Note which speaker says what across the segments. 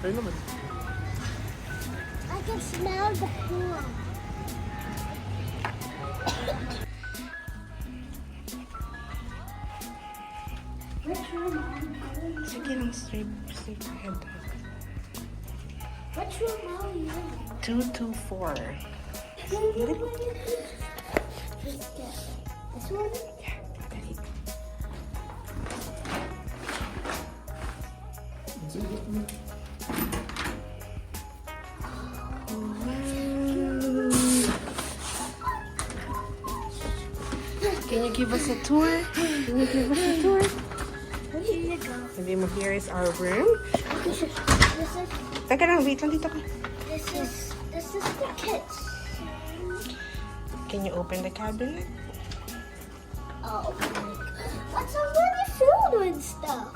Speaker 1: I can smell the pool. Which room are you in?
Speaker 2: Sige lang, straight ahead.
Speaker 1: Which room are you in?
Speaker 2: 224.
Speaker 1: This one?
Speaker 2: Yeah, dali. Can you give us a tour? Can you give us a tour?
Speaker 1: Here you go.
Speaker 2: Sabi mo, here is our room.
Speaker 1: This is
Speaker 2: Teka lang, wait lang dito ka.
Speaker 1: this is the kids.
Speaker 2: Can you open the cabinet?
Speaker 1: Oh, what's so many food and stuff?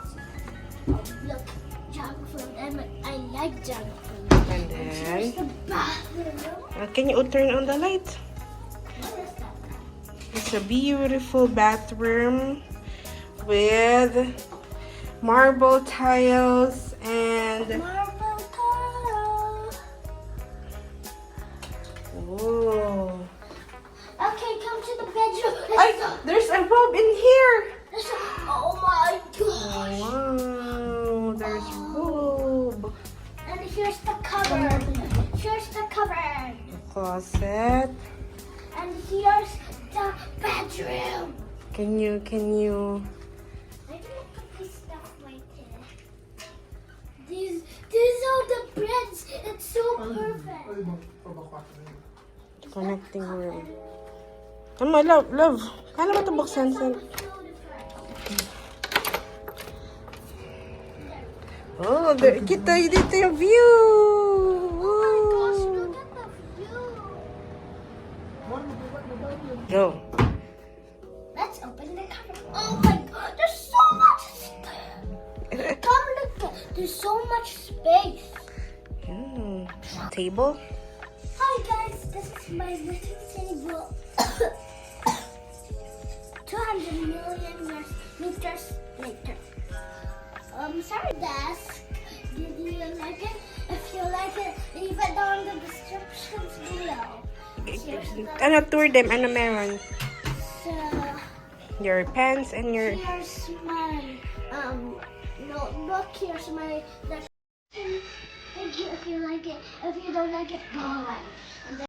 Speaker 1: Oh, look, junk food. I like junk food.
Speaker 2: And
Speaker 1: Here's
Speaker 2: then,
Speaker 1: the bathroom.
Speaker 2: can you turn on the light?
Speaker 1: What is that?
Speaker 2: It's a beautiful bathroom with marble tiles and
Speaker 1: Marble tile.
Speaker 2: oh,
Speaker 1: Okay, come to the bedroom.
Speaker 2: there's a robe in here.
Speaker 1: Oh my gosh.
Speaker 2: Wow, there's robe.
Speaker 1: And here's the cupboard. Here's the cupboard.
Speaker 2: Closet.
Speaker 1: And here's the bedroom.
Speaker 2: Can you?
Speaker 1: I can put this stuff right there. These are the breads. It's so perfect.
Speaker 2: Connecting room. Tama, love. Kala ba ito buksan? Oh, kita dito yung view.
Speaker 1: Oh my gosh, look at the view.
Speaker 2: Go.
Speaker 1: Let's open the cupboard. Oh my god, there's so much space. Come look, there's so much space.
Speaker 2: Table.
Speaker 1: Hi guys, this is my little table. 200 million meters later. Sorry desk. Did you like it? If you like it, leave it down in the descriptions below.
Speaker 2: Ano, tour them. Ano meron?
Speaker 1: So,
Speaker 2: Your pens and your...
Speaker 1: here's my notebook. Here's my if you like it. If you don't like it, go away. And